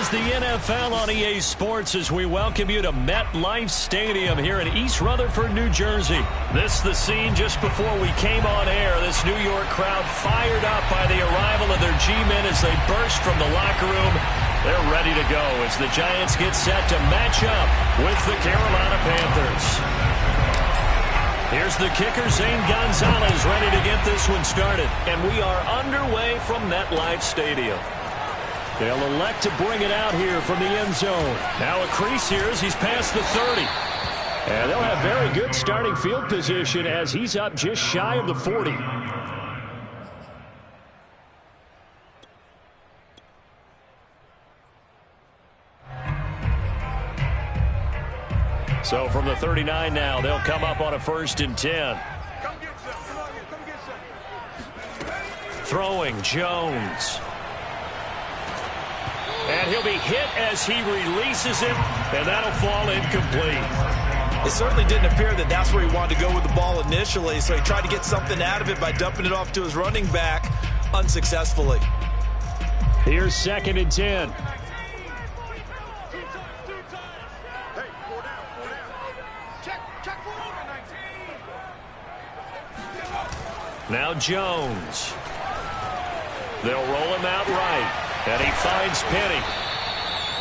is the NFL on EA Sports as we welcome you to MetLife Stadium here in East Rutherford, New Jersey. This is the scene just before we came on air. This New York crowd fired up by the arrival of their G-men as they burst from the locker room. They're ready to go as the Giants get set to match up with the Carolina Panthers. Here's the kicker, Zane Gonzalez, ready to get this one started. And we are underway from MetLife Stadium. They'll elect to bring it out here from the end zone. Now a crease here as he's past the 30. And they'll have very good starting field position as he's up just shy of the 40. So from the 39 now, they'll come up on a 1st and 10. Throwing Jones. And he'll be hit as he releases it, and that'll fall incomplete. It certainly didn't appear that that's where he wanted to go with the ball initially, so he tried to get something out of it by dumping it off to his running back unsuccessfully. Here's 2nd and 10. Now Jones. They'll roll him out right. And he finds Penny.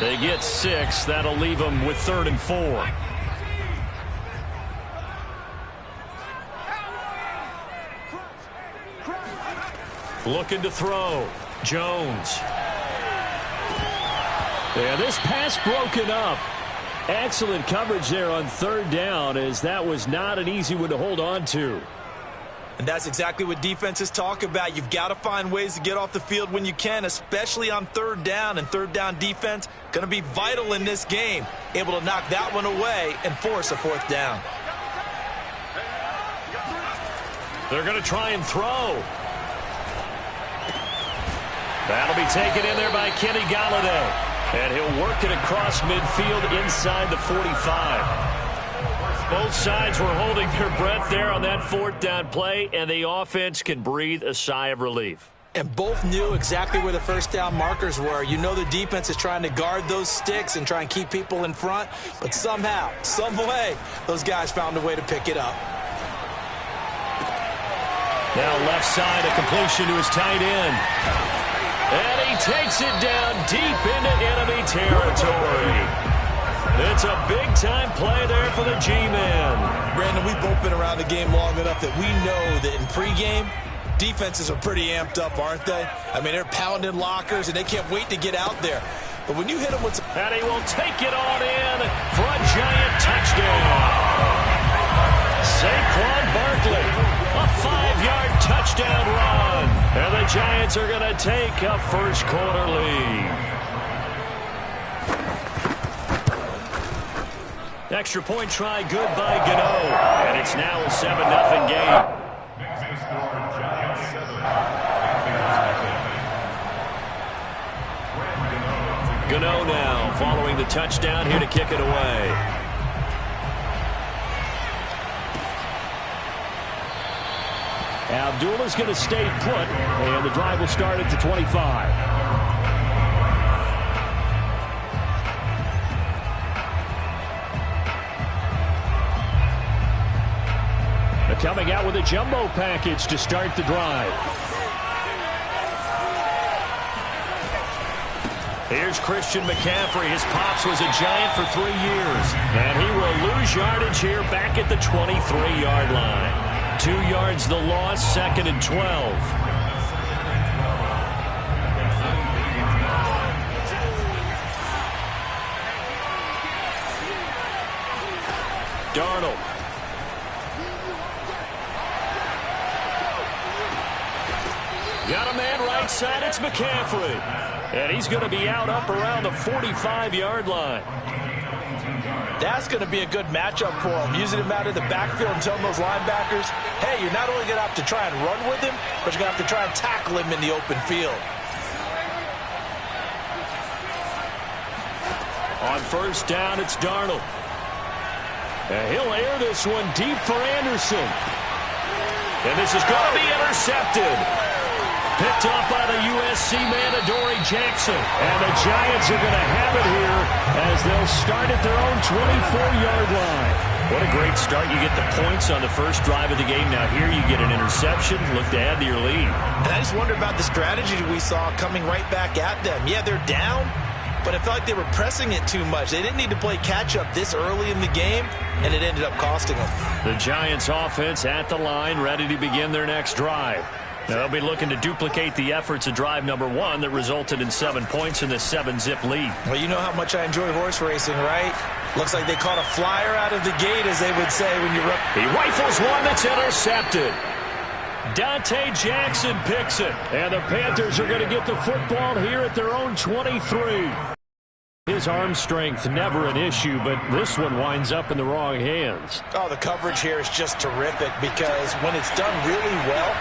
They get 6. That'll leave him with 3rd and 4. Looking to throw. Jones. Yeah, this pass broken up. Excellent coverage there on 3rd down, as that was not an easy one to hold on to. And that's exactly what defenses talk about. You've got to find ways to get off the field when you can, especially on 3rd down. And 3rd down defense going to be vital in this game. Able to knock that one away and force a 4th down. They're going to try and throw. That'll be taken in there by Kenny Galladay. And he'll work it across midfield inside the 45. Both sides were holding their breath there on that 4th down play, and the offense can breathe a sigh of relief. And both knew exactly where the 1st down markers were. You know the defense is trying to guard those sticks and try and keep people in front, but somehow, some way, those guys found a way to pick it up. Now left side, a completion to his tight end. And he takes it down deep into enemy territory. It's a big-time play there for the G-Man. Brandon, we've both been around the game long enough that we know that in pregame, defenses are pretty amped up, aren't they? I mean, they're pounding lockers, and they can't wait to get out there. But when you hit them with some... And he will take it on in for a giant touchdown. Saquon Barkley, a 5-yard touchdown run. And the Giants are going to take a first-quarter lead. Extra point try good by Gano. And it's now a 7-0 game. Gano now following the touchdown here to kick it away. Abdullah's going to stay put, and the drive will start at the 25. Coming out with a jumbo package to start the drive. Here's Christian McCaffrey. His pops was a Giant for 3 years. And he will lose yardage here back at the 23-yard line. 2 yards the loss, 2nd and 12. Darnold. Got a man right side, it's McCaffrey. And he's going to be out up around the 45-yard line. That's going to be a good matchup for him. Using him out of the backfield and telling those linebackers, hey, you're not only going to have to try and run with him, but you're going to have to try and tackle him in the open field. On 1st down, it's Darnold. And he'll air this one deep for Anderson. And this is going to be intercepted. Picked off by the USC man, Adoree Jackson. And the Giants are going to have it here as they'll start at their own 24-yard line. What a great start. You get the points on the first drive of the game. Now here you get an interception. Look to add to your lead. And I just wonder about the strategy we saw coming right back at them. Yeah, they're down, but I felt like they were pressing it too much. They didn't need to play catch-up this early in the game, and it ended up costing them. The Giants offense at the line, ready to begin their next drive. Now they'll be looking to duplicate the efforts of drive number 1 that resulted in 7 points in the 7-zip lead. Well, you know how much I enjoy horse racing, right? Looks like they caught a flyer out of the gate, as they would say when you're up. He rifles one that's intercepted. Dante Jackson picks it. And the Panthers are going to get the football here at their own 23. His arm strength, never an issue, but this one winds up in the wrong hands. Oh, the coverage here is just terrific because when it's done really well,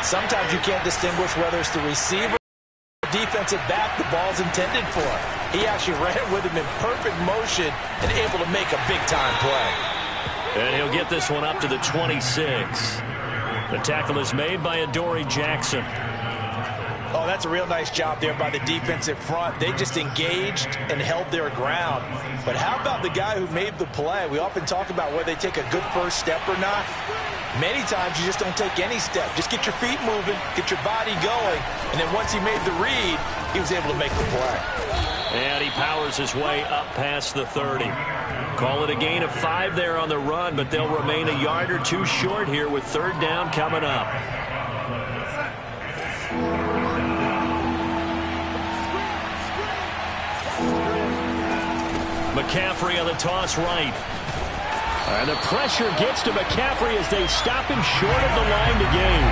sometimes you can't distinguish whether it's the receiver or the defensive back the ball's intended for. He actually ran with him in perfect motion and able to make a big-time play. And he'll get this one up to the 26. The tackle is made by Adoree Jackson. Oh, that's a real nice job there by the defensive front. They just engaged and held their ground. But how about the guy who made the play? We often talk about whether they take a good first step or not. Many times you just don't take any step. Just get your feet moving, get your body going, and then once he made the read, he was able to make the play. And he powers his way up past the 30. Call it a gain of 5 there on the run, but they'll remain a yard or two short here with 3rd down coming up. McCaffrey on the toss right. And the pressure gets to McCaffrey as they stop him short of the line to gain.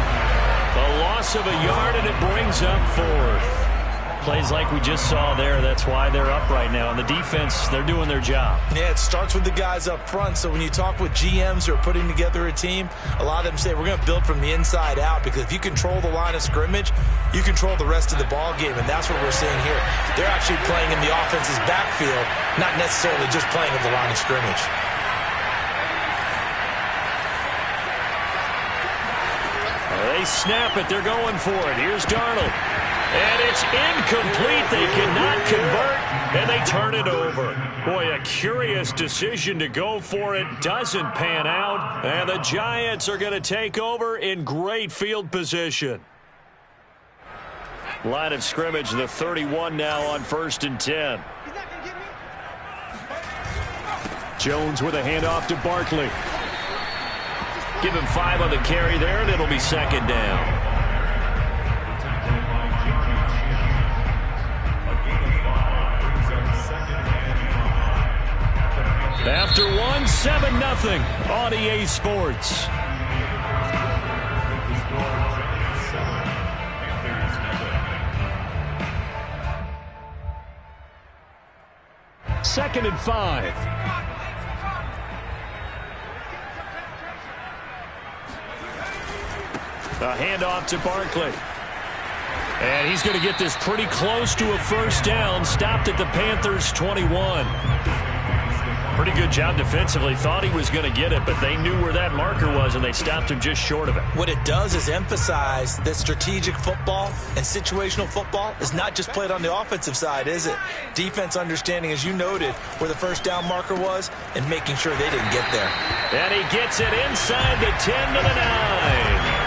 A loss of a yard, and it brings up 4th. Plays like we just saw there. That's why they're up right now. And the defense, they're doing their job. Yeah, it starts with the guys up front. So when you talk with GMs who are putting together a team, a lot of them say we're going to build from the inside out, because if you control the line of scrimmage, you control the rest of the ball game, and that's what we're seeing here. They're actually playing in the offense's backfield, not necessarily just playing at the line of scrimmage. They snap it. They're going for it. Here's Darnold. And it's incomplete. They cannot convert, and they turn it over. Boy, a curious decision to go for it. Doesn't pan out, and the Giants are going to take over in great field position. Line of scrimmage, the 31 now on 1st and 10. Jones with a handoff to Barkley. Give him 5 on the carry there, and it'll be 2nd down. After 1, 7-0 on EA Sports. Second and 5. A handoff to Barkley. And he's going to get this pretty close to a 1st down. Stopped at the Panthers' 21. Pretty good job defensively. Thought he was going to get it, but they knew where that marker was, and they stopped him just short of it. What it does is emphasize that strategic football and situational football is not just played on the offensive side, is it? Defense understanding, as you noted, where the 1st down marker was and making sure they didn't get there. And he gets it inside the 10 to the 9.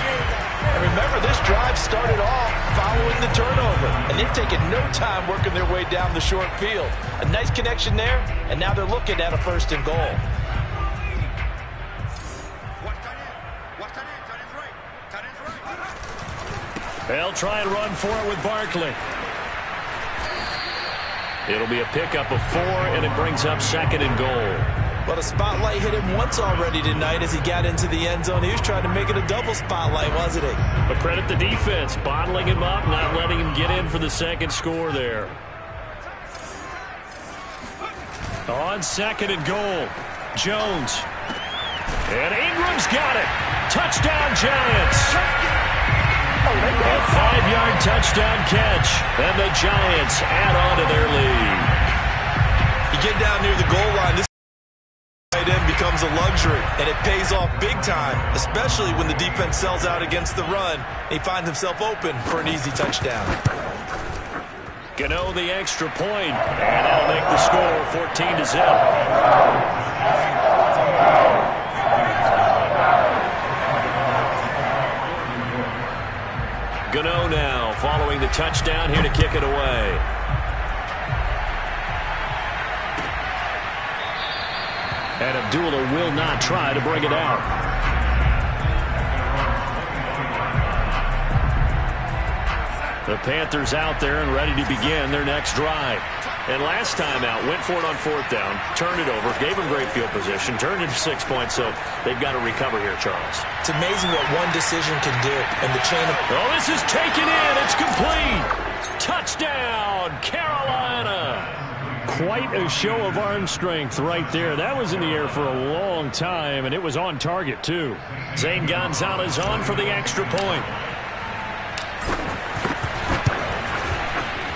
And remember, this drive started off following the turnover, and they've taken no time working their way down the short field. A nice connection there, and now they're looking at a 1st and goal. They'll try and run for it with Barkley. It'll be a pickup of 4, and it brings up 2nd and goal. Well, the spotlight hit him once already tonight as he got into the end zone. He was trying to make it a double spotlight, wasn't he? But credit the defense, bottling him up, not letting him get in for the 2nd score there. On 2nd and goal, Jones. And Ingram's got it. Touchdown, Giants. A 5-yard touchdown catch, and the Giants add on to their lead. You get down near the goal line, this in becomes a luxury, and it pays off big time, especially when the defense sells out against the run. He finds himself open for an easy touchdown. Gano the extra point, and that'll make the score 14-0. Gano now following the touchdown here to kick it away. And Abdullah will not try to bring it out. The Panthers out there and ready to begin their next drive. And last time out, went for it on fourth down, turned it over, gave them great field position, turned into 6 points, so they've got to recover here, Charles. It's amazing what one decision can do. And the chain of... Oh, this is taken in. It's complete. Touchdown, Carolina. Quite a show of arm strength right there. That was in the air for a long time, and it was on target, too. Zane Gonzalez on for the extra point.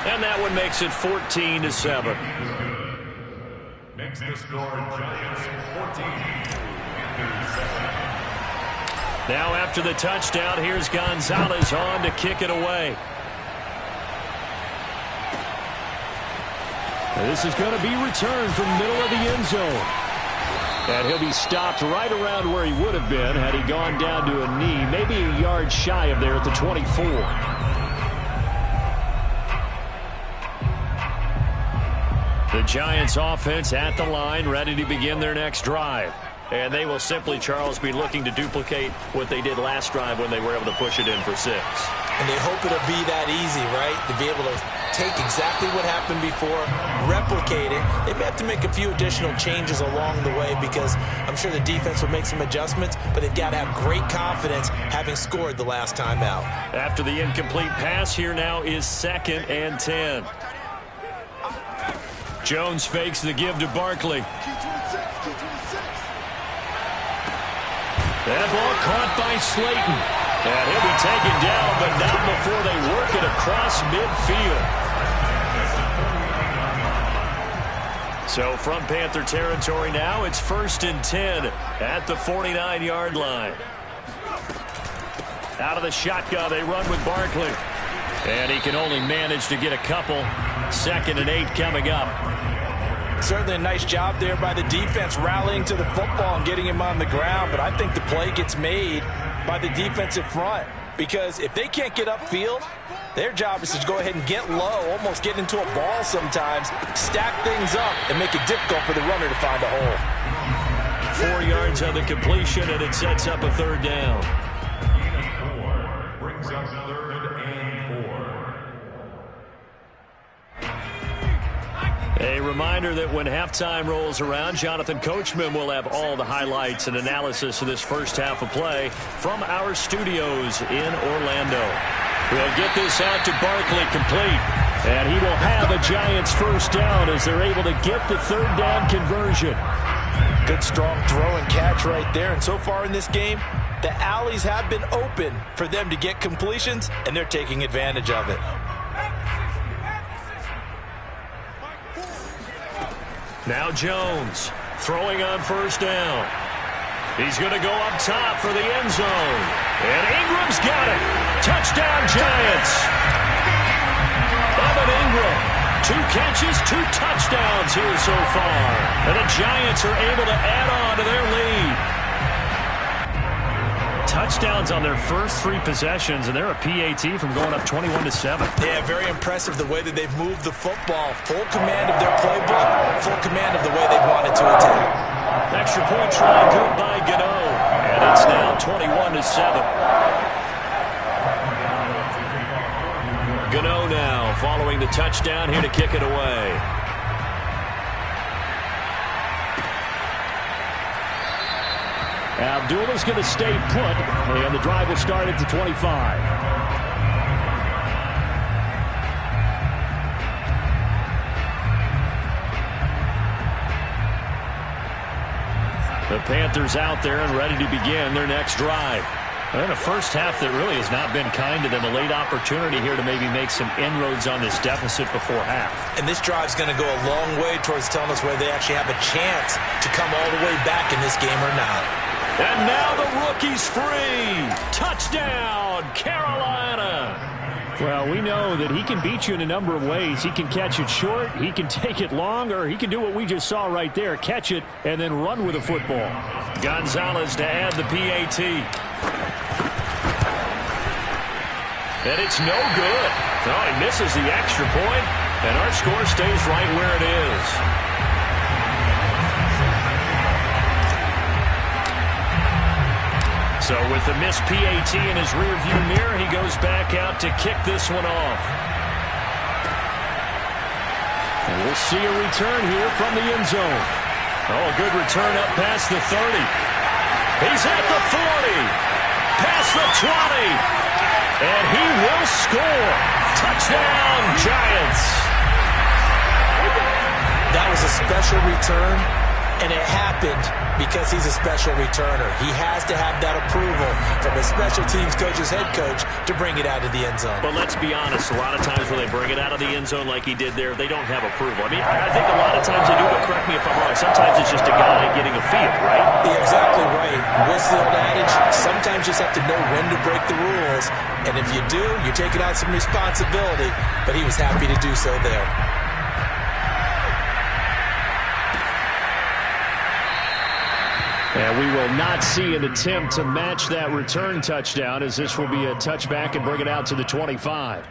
And that one makes it 14-7. Makes the score Giants 14. Now after the touchdown, here's Gonzalez on to kick it away. This is going to be returned from middle of the end zone. And he'll be stopped right around where he would have been had he gone down to a knee, maybe a yard shy of there at the 24. The Giants offense at the line, ready to begin their next drive. And they will simply, Charles, be looking to duplicate what they did last drive when they were able to push it in for 6. And they hope it'll be that easy, right? To be able to take exactly what happened before, replicate it. They may have to make a few additional changes along the way because I'm sure the defense will make some adjustments, but they've got to have great confidence having scored the last time out. After the incomplete pass, here now is 2nd and 10. Jones fakes the give to Barkley. That ball caught by Slayton. And he'll be taken down, but not before they work it across midfield. So from Panther territory now, it's 1st and 10 at the 49-yard line. Out of the shotgun, they run with Barkley. And he can only manage to get a couple. 2nd and 8 coming up. Certainly a nice job there by the defense rallying to the football and getting him on the ground, but I think the play gets made by the defensive front because if they can't get upfield, their job is to go ahead and get low, almost get into a ball sometimes, stack things up, and make it difficult for the runner to find a hole. 4 yards on the completion, and it sets up a 3rd down. 4 brings up 3rd and 4. A reminder that when halftime rolls around, Jonathan Coachman will have all the highlights and analysis of this first half of play from our studios in Orlando. We'll get this out to Barkley complete, and he will have a Giants 1st down as they're able to get the 3rd down conversion. Good strong throw and catch right there, and so far in this game, the alleys have been open for them to get completions, and they're taking advantage of it. Now Jones throwing on 1st down. He's going to go up top for the end zone. And Ingram's got it. Touchdown, Giants. Evan Ingram, 2 catches, 2 touchdowns here so far. And the Giants are able to add on to their lead. Touchdowns on their first 3 possessions, and they're a PAT from going up 21-7. Yeah, very impressive the way that they've moved the football. Full command of their playbook, full command of the way they've wanted to attack. Extra point try good by Gano, and it's now 21-7. Gano now following the touchdown here to kick it away. Abdullah's going to stay put, and the drive will start at the 25. The Panthers out there and ready to begin their next drive. And a first half that really has not been kind to them. A late opportunity here to maybe make some inroads on this deficit before half. And this drive's going to go a long way towards telling us whether they actually have a chance to come all the way back in this game or not. And now the rookie's free. Touchdown, Carolina. Well, we know that he can beat you in a number of ways. He can catch it short, he can take it long, or he can do what we just saw right there, catch it and then run with the football. Gonzalez to add the PAT. And it's no good. Oh, he misses the extra point, and our score stays right where it is. So with the missed PAT in his rearview mirror, he goes back out to kick this one off. And we'll see a return here from the end zone. Oh, a good return up past the 30. He's at the 40. Past the 20. And he will score. Touchdown, Giants. That was a special return, and it happened because he's a special returner. He has to have that approval from his special teams coach's head coach to bring it out of the end zone. But let's be honest, a lot of times when they bring it out of the end zone like he did there, they don't have approval. I mean, I think a lot of times they do, but correct me if I'm wrong. Sometimes it's just a guy getting a feel, right? You're exactly right. What's the old adage? Sometimes you just have to know when to break the rules. And if you do, you're taking on some responsibility. But he was happy to do so there. And we will not see an attempt to match that return touchdown, as this will be a touchback and bring it out to the 25.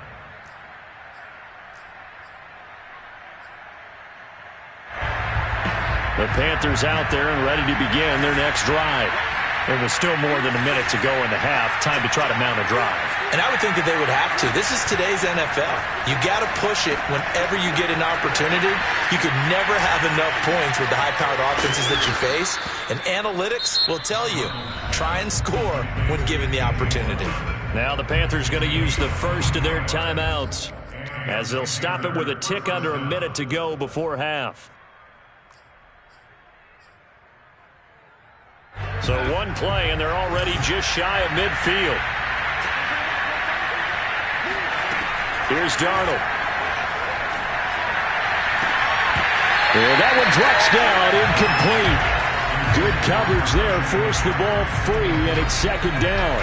The Panthers out there and ready to begin their next drive. There was still more than a minute to go in the half. Time to try to mount a drive. And I would think that they would have to. This is today's NFL. You got to push it whenever you get an opportunity. You could never have enough points with the high-powered offenses that you face. And analytics will tell you, try and score when given the opportunity. Now the Panthers going to use the first of their timeouts, as they'll stop it with a tick under a minute to go before half. So one play, and they're already just shy of midfield. Here's Darnold. And that one drops down, incomplete. Good coverage there, forced the ball free, and it's second down.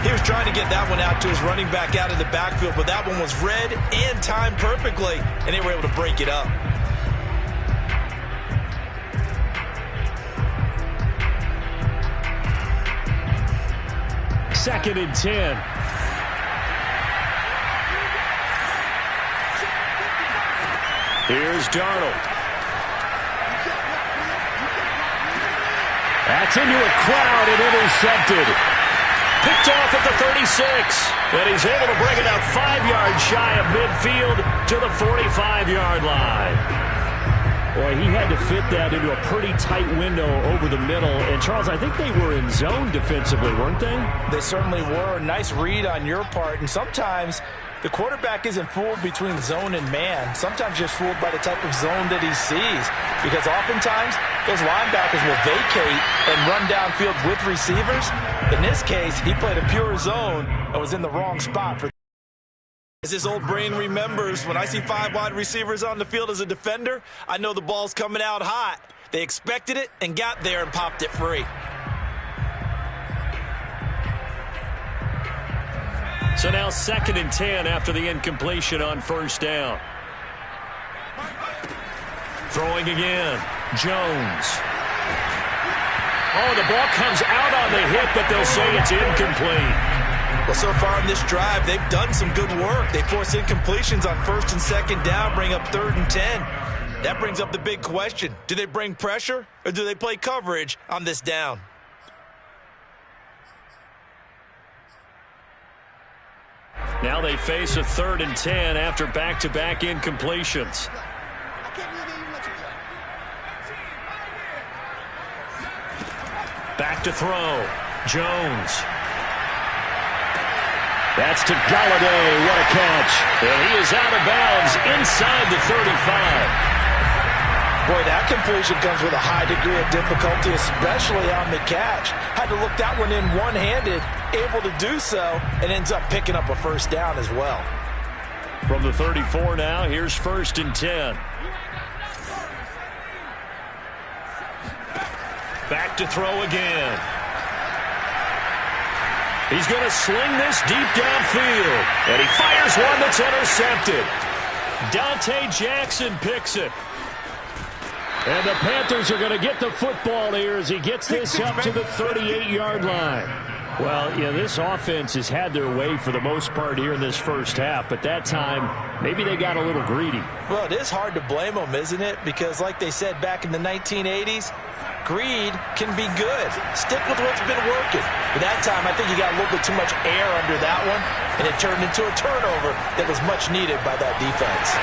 He was trying to get that one out to his running back out of the backfield, but that one was read and timed perfectly, and they were able to break it up. Second and 10. Here's Darnold. That's into a crowd and intercepted. Picked off at the 36. And he's able to bring it out 5 yards shy of midfield to the 45-yard line. Boy, he had to fit that into a pretty tight window over the middle. And, Charles, I think they were in zone defensively, weren't they? They certainly were. Nice read on your part. And sometimes the quarterback isn't fooled between zone and man. Sometimes just fooled by the type of zone that he sees. Because oftentimes, those linebackers will vacate and run downfield with receivers. In this case, he played a pure zone and was in the wrong spot for. As his old brain remembers, when I see 5 wide receivers on the field as a defender, I know the ball's coming out hot. They expected it and got there and popped it free. So now second and 10 after the incompletion on first down. Throwing again. Jones. Oh, the ball comes out on the hit, but they'll say it's incomplete. Well, so far in this drive, they've done some good work. They force incompletions on first and second down, bring up third and 10. That brings up the big question. Do they bring pressure or do they play coverage on this down? Now they face a third and 10 after back-to-back incompletions. Back to throw. Jones. That's to Galladay. What a catch. And he is out of bounds inside the 35. Boy, that completion comes with a high degree of difficulty, especially on the catch. Had to look that one in one-handed, able to do so, and ends up picking up a first down as well. From the 34 now, here's 1st and 10. Back to throw again. He's going to sling this deep downfield, and he fires one that's intercepted. Dante Jackson picks it. And the Panthers are going to get the football here as he gets this up to the 38-yard line. Well, yeah, this offense has had their way for the most part here in this first half, but that time, maybe they got a little greedy. Well, it is hard to blame them, isn't it? Because like they said back in the 1980s, greed can be good. Stick with what's been working. But that time, I think you got a little bit too much air under that one, and it turned into a turnover that was much needed by that defense.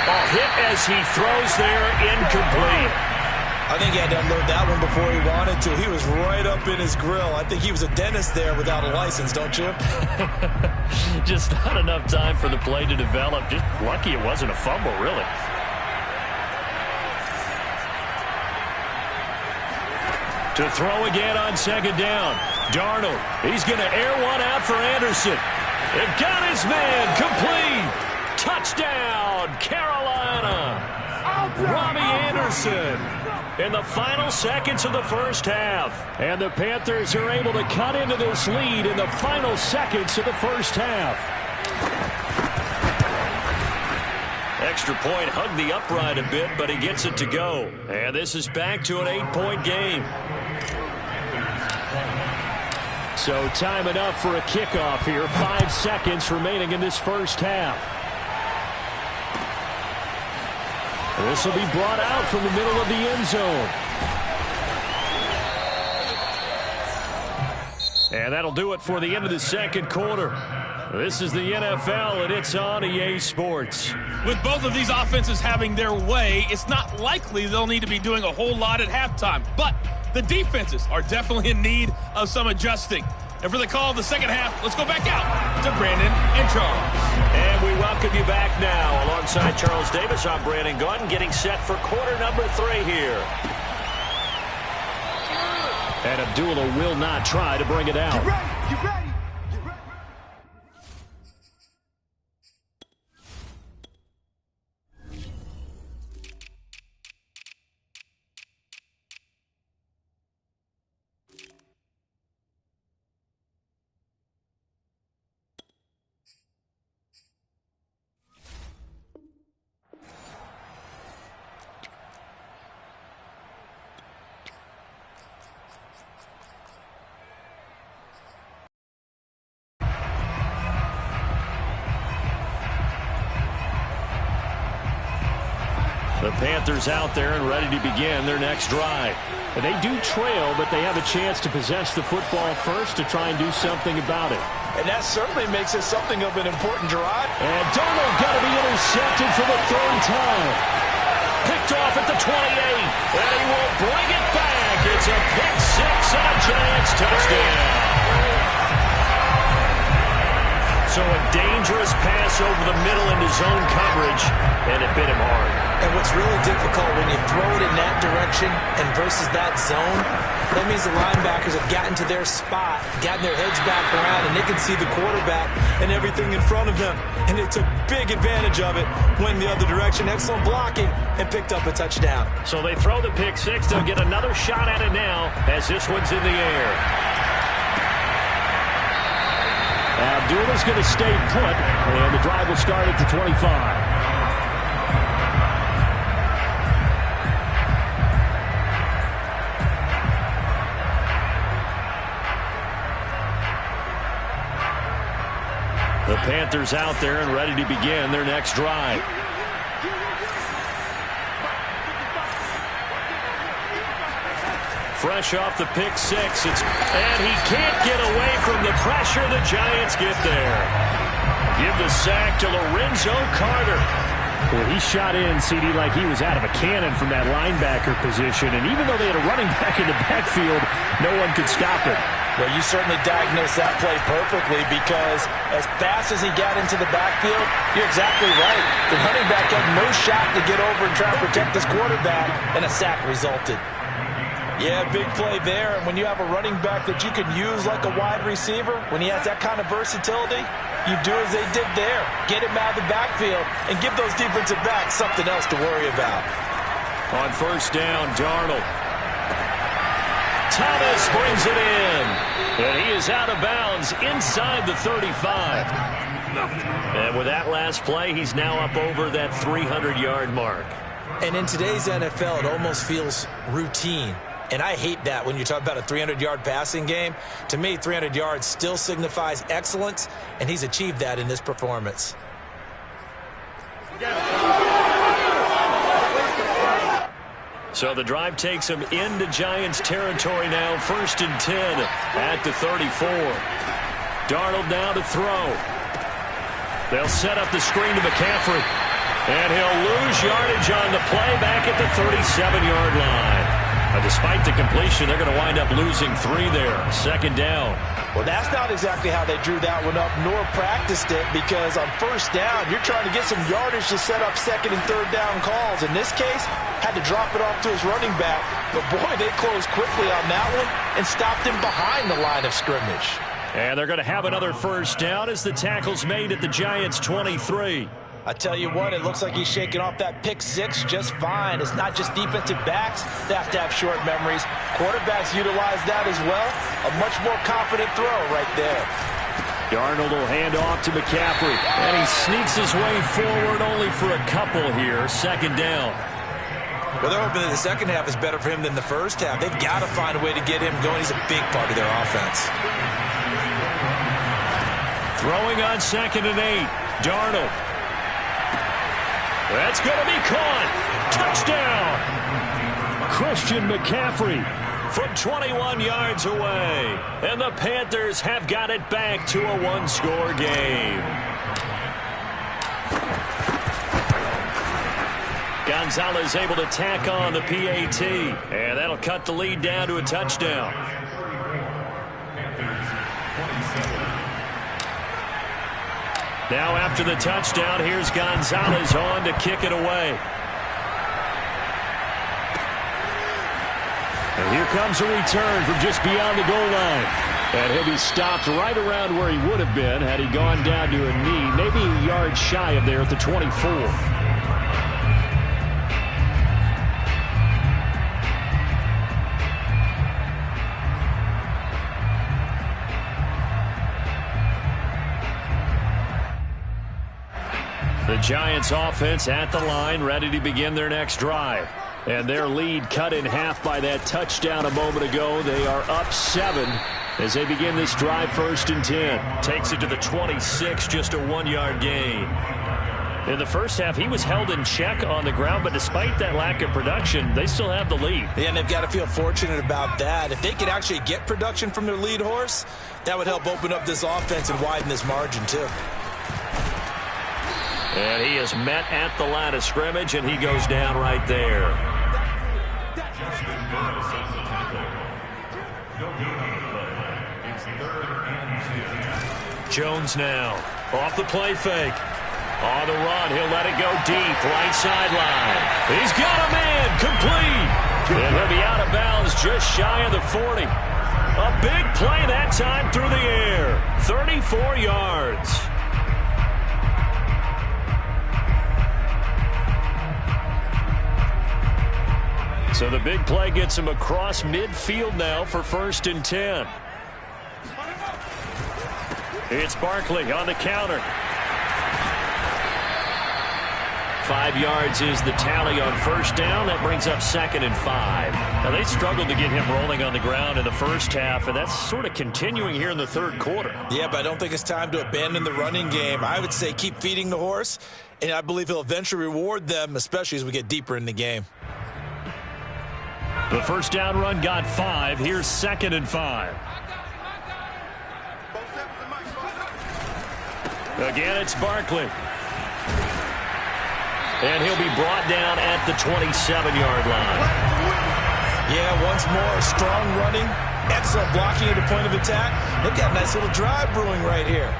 Ball hit as he throws there, incomplete. I think he had to unload that one before he wanted to. He was right up in his grill. I think he was a dentist there without a license, don't you? Just not enough time for the play to develop. Just lucky it wasn't a fumble, really. To throw again on 2nd down. Darnold, he's going to air one out for Anderson. They've got his man, complete. Touchdown, Carolina. Robbie Anderson in the final seconds of the first half. And the Panthers are able to cut into this lead in the final seconds of the first half. Extra point hugged the upright a bit, but he gets it to go. And this is back to an 8-point game. So time enough for a kickoff here. 5 seconds remaining in this first half. This will be brought out from the middle of the end zone. And that'll do it for the end of the second quarter. This is the NFL, and it's on EA Sports. With both of these offenses having their way, it's not likely they'll need to be doing a whole lot at halftime. But the defenses are definitely in need of some adjusting. And for the call of the second half, let's go back out to Brandon and Charles. And we welcome you back now. Alongside Charles Davis, I'm Brandon Gordon, getting set for quarter number 3 here. And Abdullah will not try to bring it out. Get ready, get ready. The Panthers out there and ready to begin their next drive. They do trail, but they have a chance to possess the football first to try and do something about it. And that certainly makes it something of an important drive. And Darnold got to be intercepted for the 3rd time. Picked off at the 28, and he will bring it back. It's a pick 6 and a Giants touchdown. So a dangerous pass over the middle into zone coverage, and it bit him hard. And what's really difficult when you throw it in that direction and versus that zone, that means the linebackers have gotten to their spot, gotten their heads back around, and they can see the quarterback and everything in front of them. And they took big advantage of it, went the other direction, excellent blocking, and picked up a touchdown. So they throw the pick 6. They'll get another shot at it now as this one's in the air. Abdullah's going to stay put, and the drive will start at the 25. The Panthers out there and ready to begin their next drive. Fresh off the pick 6. And he can't get away from the pressure. The Giants get there. Give the sack to Lorenzo Carter. Well, he shot in, CD, like he was out of a cannon from that linebacker position. And even though they had a running back in the backfield, no one could stop it. Well, you certainly diagnosed that play perfectly because as fast as he got into the backfield, you're exactly right. The running back had no shot to get over and try to protect his quarterback, and a sack resulted. Yeah, big play there. And when you have a running back that you can use like a wide receiver, when he has that kind of versatility, you do as they did there. Get him out of the backfield and give those defensive backs something else to worry about. On first down, Darnold. Thomas brings it in. And he is out of bounds inside the 35. And with that last play, he's now up over that 300-yard mark. And in today's NFL, it almost feels routine. And I hate that when you talk about a 300-yard passing game. To me, 300 yards still signifies excellence, and he's achieved that in this performance. So the drive takes him into Giants territory now. 1st and 10 at the 34. Darnold now to throw. They'll set up the screen to McCaffrey. And he'll lose yardage on the play back at the 37-yard line. Despite the completion, they're going to wind up losing 3 there. 2nd down. Well, that's not exactly how they drew that one up, nor practiced it, because on 1st down, you're trying to get some yardage to set up 2nd and 3rd down calls. In this case, had to drop it off to his running back. But, boy, they closed quickly on that one and stopped him behind the line of scrimmage. And they're going to have another 1st down as the tackle's made at the Giants' 23. I tell you what, it looks like he's shaking off that pick 6 just fine. It's not just defensive backs that have to have short memories. Quarterbacks utilize that as well. A much more confident throw right there. Darnold will hand off to McCaffrey. And he sneaks his way forward only for a couple here. 2nd down. Well, they're hoping that the second half is better for him than the first half. They've got to find a way to get him going. He's a big part of their offense. Throwing on 2nd and 8. Darnold. That's going to be caught. Touchdown. Christian McCaffrey from 21 yards away. And the Panthers have got it back to a 1-score game. Gonzalez able to tack on the PAT. And that'll cut the lead down to a touchdown. Now after the touchdown, here's Gonzalez on to kick it away. And here comes a return from just beyond the goal line. And he'll be stopped right around where he would have been had he gone down to a knee, maybe a yard shy of there at the 24. The Giants offense at the line, ready to begin their next drive. And their lead cut in half by that touchdown a moment ago. They are up 7 as they begin this drive. 1st and 10. Takes it to the 26, just a 1-yard gain. In the first half, he was held in check on the ground, but despite that lack of production, they still have the lead. Yeah, and they've got to feel fortunate about that. If they could actually get production from their lead horse, that would help open up this offense and widen this margin too. And he is met at the line of scrimmage, and he goes down right there. Jones now off the play fake. On the run, he'll let it go deep, right sideline. He's got a man, complete. And he'll be out of bounds just shy of the 40. A big play that time through the air. 34 yards. So the big play gets him across midfield now for 1st and 10. It's Barkley on the counter. 5 yards is the tally on 1st down. That brings up 2nd and 5. Now, they struggled to get him rolling on the ground in the first half, and that's sort of continuing here in the 3rd quarter. Yeah, but I don't think it's time to abandon the running game. I would say keep feeding the horse, and I believe he'll eventually reward them, especially as we get deeper in the game. The 1st down run got 5. Here's 2nd and 5. Again, it's Barkley. And he'll be brought down at the 27-yard line. Yeah, once more, strong running, Excellent blocking at the point of attack. They've got a nice little drive brewing right here.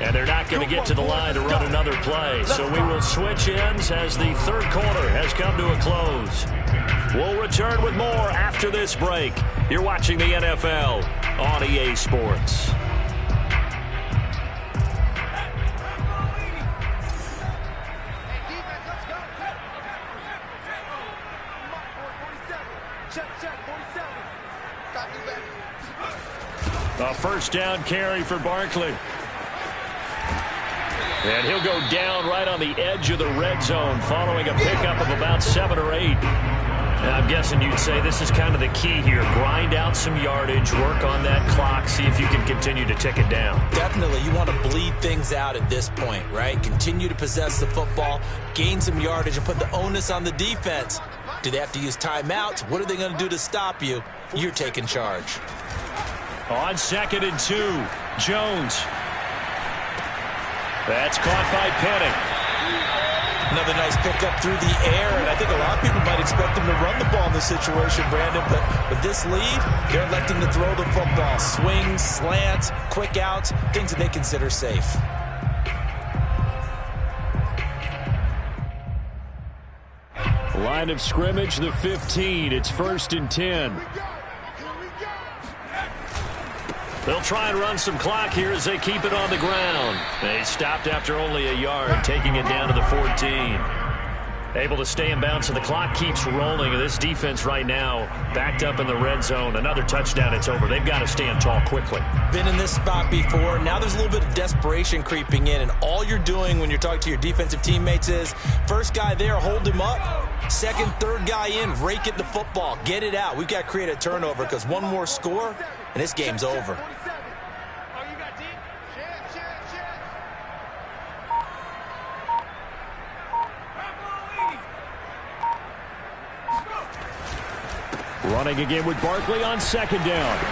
And they're not going to get to the line to run another play. So we will switch ends as the third quarter has come to a close. We'll return with more after this break. You're watching the NFL on EA Sports. A first down carry for Barkley. And he'll go down right on the edge of the red zone following a pickup of about 7 or 8. Now, I'm guessing you'd say this is kind of the key here. Grind out some yardage, work on that clock, see if you can continue to tick it down. Definitely. You want to bleed things out at this point, right? Continue to possess the football, gain some yardage, and put the onus on the defense. Do they have to use timeouts? What are they going to do to stop you? You're taking charge. On 2nd and 2, Jones. That's caught by Penning. Another nice pickup through the air, and I think a lot of people might expect them to run the ball in this situation, Brandon, but with this lead, they're electing to throw the football. Swings, slants, quick outs, things that they consider safe. Line of scrimmage, the 15. It's 1st and 10. They'll try and run some clock here as they keep it on the ground. They stopped after only a yard, taking it down to the 14. Able to stay in bounds, and the clock keeps rolling. This defense right now backed up in the red zone. Another touchdown, it's over. They've got to stand tall quickly. Been in this spot before. Now there's a little bit of desperation creeping in, and all you're doing when you're talking to your defensive teammates is first guy there, hold him up. Second, third guy in, rake at the football. Get it out. We've got to create a turnover because one more score, and this game's over. Running again with Barkley on 2nd down.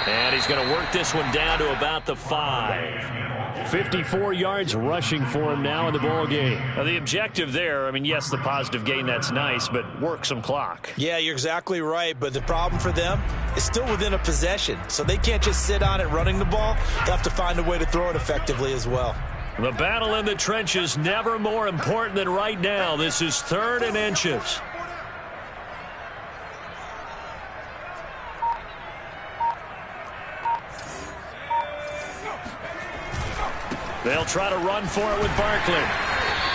And he's going to work this one down to about the 5. 54 yards rushing for him now in the ball game. Now the objective there, I mean, yes, the positive gain, that's nice, but work some clock. Yeah, you're exactly right, but the problem for them is still within a possession, so they can't just sit on it running the ball. They'll have to find a way to throw it effectively as well. The battle in the trenches never more important than right now. This is 3rd and inches. They'll try to run for it with Barkley.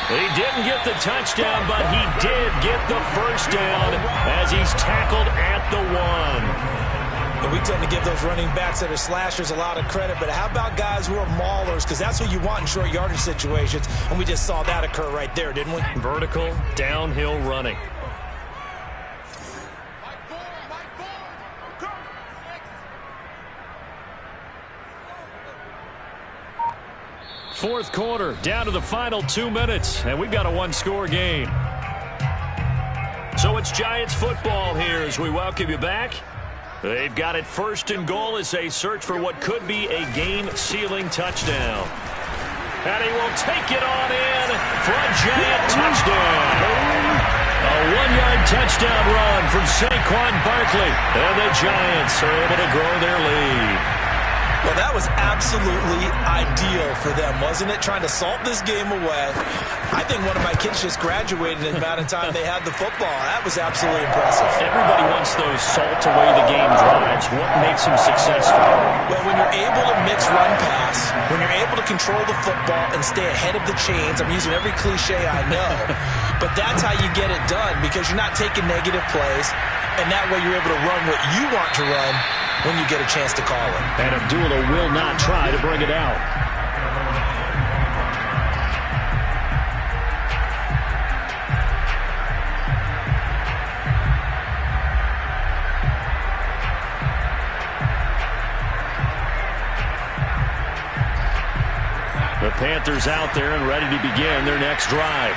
He didn't get the touchdown, but he did get the first down as he's tackled at the 1. And we tend to give those running backs that are slashers a lot of credit, but how about guys who are maulers? Because that's what you want in short yardage situations, and we just saw that occur right there, didn't we? Vertical, downhill running. Fourth quarter, down to the final 2 minutes, and we've got a one-score game. So it's Giants football here as we welcome you back. They've got it 1st and goal as they search for what could be a game-sealing touchdown. And he will take it on in for a Giant touchdown. A 1-yard touchdown run from Saquon Barkley. And the Giants are able to grow their lead. Well, that was absolutely ideal for them, wasn't it? Trying to salt this game away. I think one of my kids just graduated in the amount of time they had the football. That was absolutely impressive. Everybody wants those salt away the game drives. What makes them successful? Well, when you're able to mix run pass, when you're able to control the football and stay ahead of the chains, I'm using every cliche I know, but that's how you get it done because you're not taking negative plays, and that way you're able to run what you want to run when you get a chance to call it. And Abdullah will not try to bring it out. The Panthers out there and ready to begin their next drive.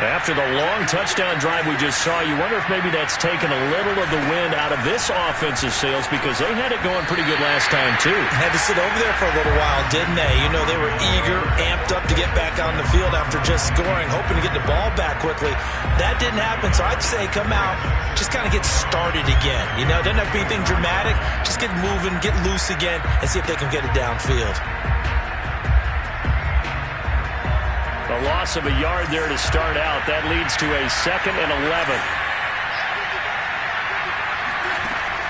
After the long touchdown drive we just saw, you wonder if maybe that's taken a little of the wind out of this offense's sails, because they had it going pretty good last time, too. Had to sit over there for a little while, didn't they? You know, they were eager, amped up to get back on the field after just scoring, hoping to get the ball back quickly. That didn't happen, so I'd say come out, just kind of get started again. You know, doesn't have to be anything dramatic. Just get moving, get loose again, and see if they can get it downfield. A loss of a yard there to start out. That leads to a 2nd and 11.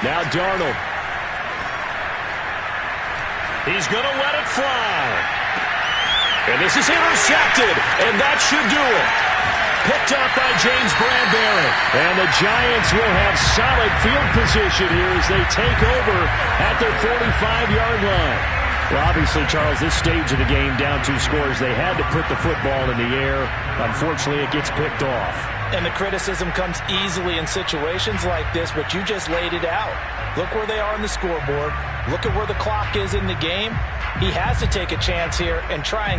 Now Darnold. He's going to let it fly. And this is intercepted, and that should do it. Picked up by James Bradbury. And the Giants will have solid field position here as they take over at their 45-yard line. Well, obviously, Charles, this stage of the game, down 2 scores, they had to put the football in the air. Unfortunately, it gets picked off. And the criticism comes easily in situations like this, but you just laid it out. Look where they are on the scoreboard. Look at where the clock is in the game. He has to take a chance here and try and